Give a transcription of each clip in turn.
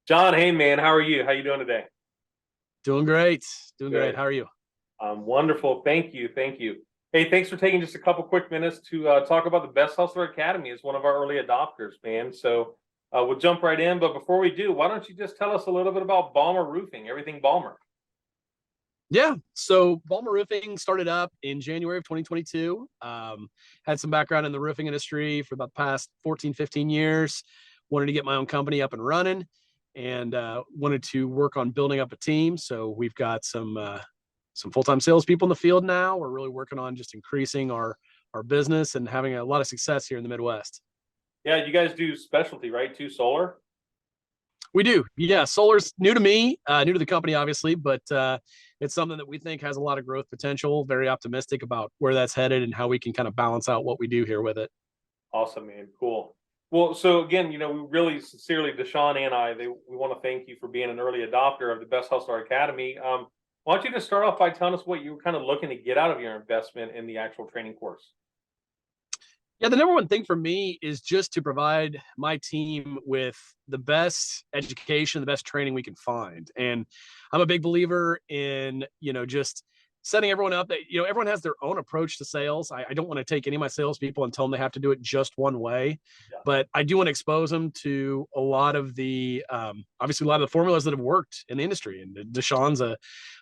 John, hey man, how are you? How you doing today? Doing great. Doing great. Good. How are you? Wonderful. Thank you. Thank you. Hey, thanks for taking just a couple quick minutes to talk about the Best Hustler Academy as one of our early adopters, man. So we'll jump right in. But before we do, why don't you just tell us a little bit about Balmer Roofing, everything Balmer? Yeah. So Balmer Roofing started up in January of 2022. Had some background in the roofing industry for about the past 14, 15 years. Wanted to get my own company up and running and wanted to work on building up a team. So we've got some full-time salespeople in the field now. We're really working on just increasing our business and having a lot of success here in the Midwest. Yeah, you guys do specialty, right? Too solar. We do. Yeah. Solar's new to me, new to the company, obviously, but it's something that we think has a lot of growth potential. Very optimistic about where that's headed and how we can kind of balance out what we do here with it. Awesome, man. Cool. Well, so again, we really sincerely, Deshaun and we want to thank you for being an early adopter of the Best Hustler Academy. Why don't you just start off by telling us what you were kind of looking to get out of your investment in the actual training course? Yeah, the number one thing for me is just to provide my team with the best education, the best training we can find. And I'm a big believer in, just setting everyone up that, everyone has their own approach to sales. I don't want to take any of my salespeople and tell them they have to do it just one way, Yeah. but I do want to expose them to a lot of obviously a lot of the formulas that have worked in the industry. And Deshaun's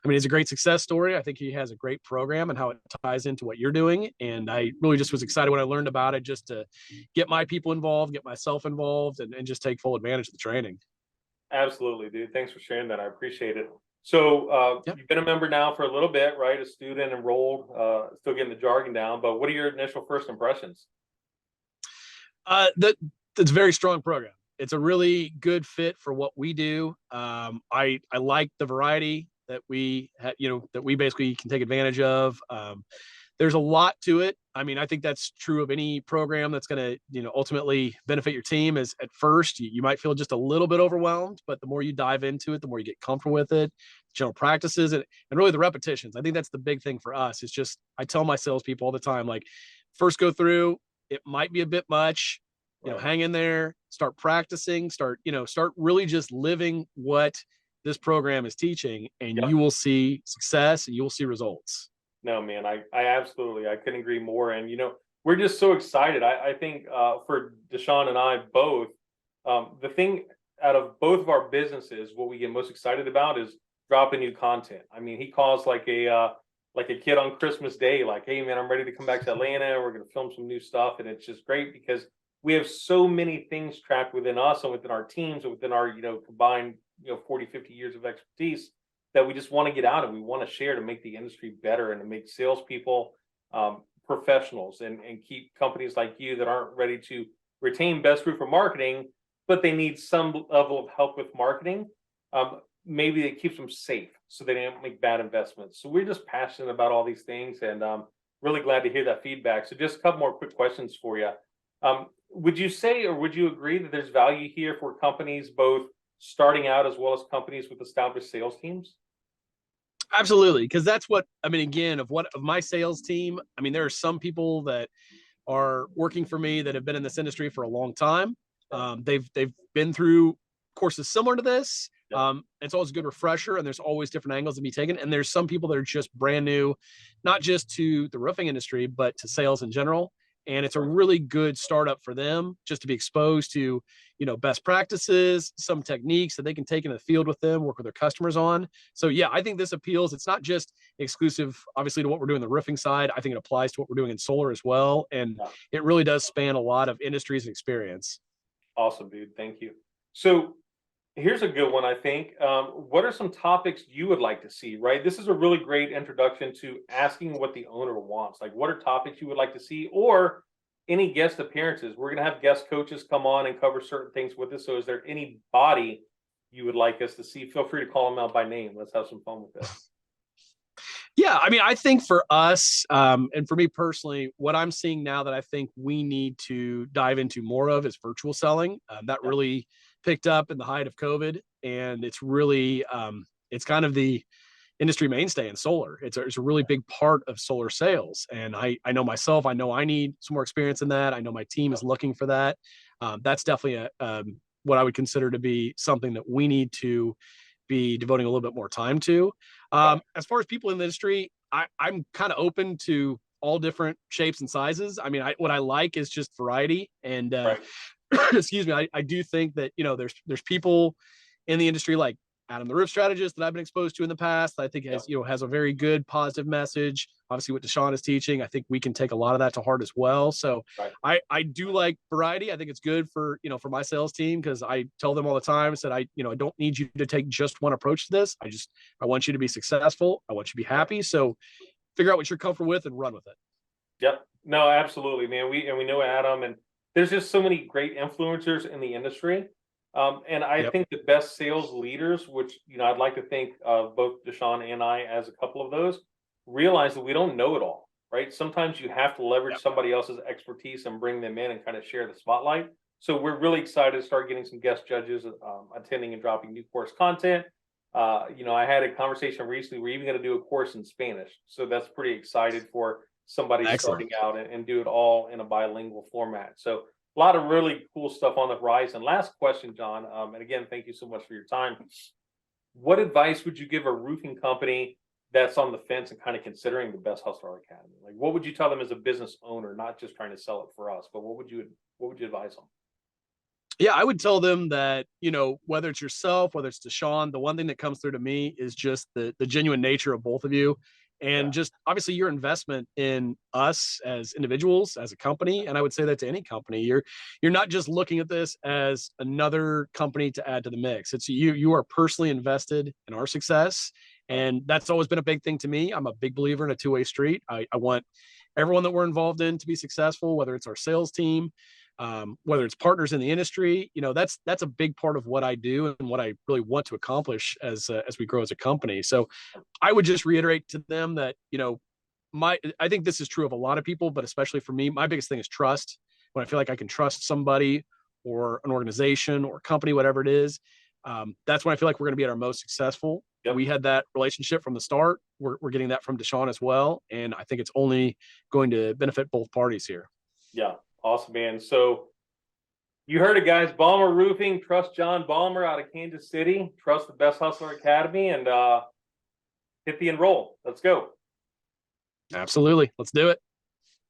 he's a great success story. I think he has a great program and how it ties into what you're doing. And I really just was excited when I learned about it, just to get my people involved, get myself involved, and just take full advantage of the training. Absolutely, dude. Thanks for sharing that. I appreciate it. So Yep. you've been a member now for a little bit, right? A student enrolled, still getting the jargon down. But what are your initial first impressions? That's a very strong program. It's a really good fit for what we do. I like the variety that that we basically can take advantage of. There's a lot to it. I mean, I think that's true of any program that's going to, ultimately benefit your team. Is at first you might feel just a little bit overwhelmed, but the more you dive into it, the more you get comfortable with it, general practices, and really the repetitions. I think that's the big thing for us. It's just, I tell my salespeople all the time, like, first go through, it might be a bit much, Right. hang in there, start practicing, start really just living what this program is teaching, and Yep. you will see success and you will see results. No, man, I absolutely, I couldn't agree more. And we're just so excited. I think for Deshaun and I both, the thing out of both of our businesses, what we get most excited about is dropping new content. I mean, he calls like a kid on Christmas Day, like, hey man, I'm ready to come back to Atlanta. We're gonna film some new stuff. And it's just great because we have so many things trapped within us and within our teams and within our, combined, 40, 50 years of expertise that we just want to get out and we want to share to make the industry better and to make salespeople professionals and keep companies like you that aren't ready to retain best roofer marketing, but they need some level of help with marketing. Maybe it keeps them safe so they don't make bad investments. So we're just passionate about all these things and really glad to hear that feedback. So just a couple more quick questions for you. Would you say or would you agree that there's value here for companies both starting out as well as companies with established sales teams? Absolutely, because that's what I mean. Again, of my sales team, I mean, there are some people that are working for me that have been in this industry for a long time. They've been through courses similar to this. Yep. It's always a good refresher, and there's always different angles to be taken. And there's some people that are just brand new, not just to the roofing industry, but to sales in general. And it's a really good startup for them just to be exposed to, best practices, some techniques that they can take into the field with them, work with their customers on. So yeah, I think this appeals. It's not just exclusive, obviously, to what we're doing on the roofing side. I think it applies to what we're doing in solar as well. And Yeah. it really does span a lot of industries and experience. Awesome, dude. Thank you. So here's a good one, I think. What are some topics you would like to see, right? This is a really great introduction to asking what the owner wants. Like, what are topics you would like to see or any guest appearances? We're going to have guest coaches come on and cover certain things with us. So is there anybody you would like us to see? Feel free to call them out by name. Let's have some fun with this. Yeah, I mean, I think for us, and for me personally, what I'm seeing now that I think we need to dive into more of is virtual selling. That Yeah. really picked up in the height of COVID, and it's really, it's kind of the industry mainstay in solar. It's a really big part of solar sales, and I know myself, I know I need some more experience in that. I know my team is looking for that. That's definitely what I would consider to be something that we need to be devoting a little bit more time to. Okay. As far as people in the industry, I'm kind of open to all different shapes and sizes. I mean, what I like is just variety. And Right. excuse me, I do think that, you know, there's people in the industry like Adam the Roof Strategist that I've been exposed to in the past. I think Yep. has, you know, has a very good positive message. Obviously, what Deshaun is teaching, I think we can take a lot of that to heart as well. So Right. I do like variety. I think it's good for, you know, for my sales team, because I tell them all the time, I said, you know, I don't need you to take just one approach to this. I want you to be successful. I want you to be happy. So figure out what you're comfortable with and run with it. Yep. No, absolutely, man. We know Adam, and there's just so many great influencers in the industry. And I Yep. think the best sales leaders, which, you know, I'd like to think of both Deshaun and I as a couple of those, realize that we don't know it all, right? Sometimes you have to leverage Yep. somebody else's expertise and bring them in and kind of share the spotlight. So we're really excited to start getting some guest judges attending and dropping new course content. You know, I had a conversation recently. We're even going to do a course in Spanish, so that's pretty excited for somebody Excellent. starting out and do it all in a bilingual format. So a lot of really cool stuff on the horizon. Last question, John, and again, thank you so much for your time. What advice would you give a roofing company that's on the fence and kind of considering the Best Hustler Academy? Like, what would you tell them as a business owner, not just trying to sell it for us, but what would you advise them? Yeah, I would tell them that, you know, whether it's yourself, whether it's Deshaun, the one thing that comes through to me is just the genuine nature of both of you. Yeah. And just obviously your investment in us as individuals, as a company. And I would say that to any company. You're not just looking at this as another company to add to the mix. It's you are personally invested in our success. Right. And that's always been a big thing to me. I'm a big believer in a two-way street. I want everyone that we're involved in to be successful, whether it's our sales team, whether it's partners in the industry. You know, that's a big part of what I do and what I really want to accomplish as we grow as a company. So I would just reiterate to them that, you know, I think this is true of a lot of people, but especially for me, my biggest thing is trust. When I feel like I can trust somebody or an organization or company, whatever it is, that's when I feel like we're going to be at our most successful. Yep. We had that relationship from the start. We're getting that from Deshaun as well. And I think it's only going to benefit both parties here. Yeah. Awesome, man. So you heard it, guys. Balmer Roofing. Trust John Balmer out of Kansas City. Trust the Best Hustler Academy, and hit the enroll. Let's go. Absolutely. Let's do it.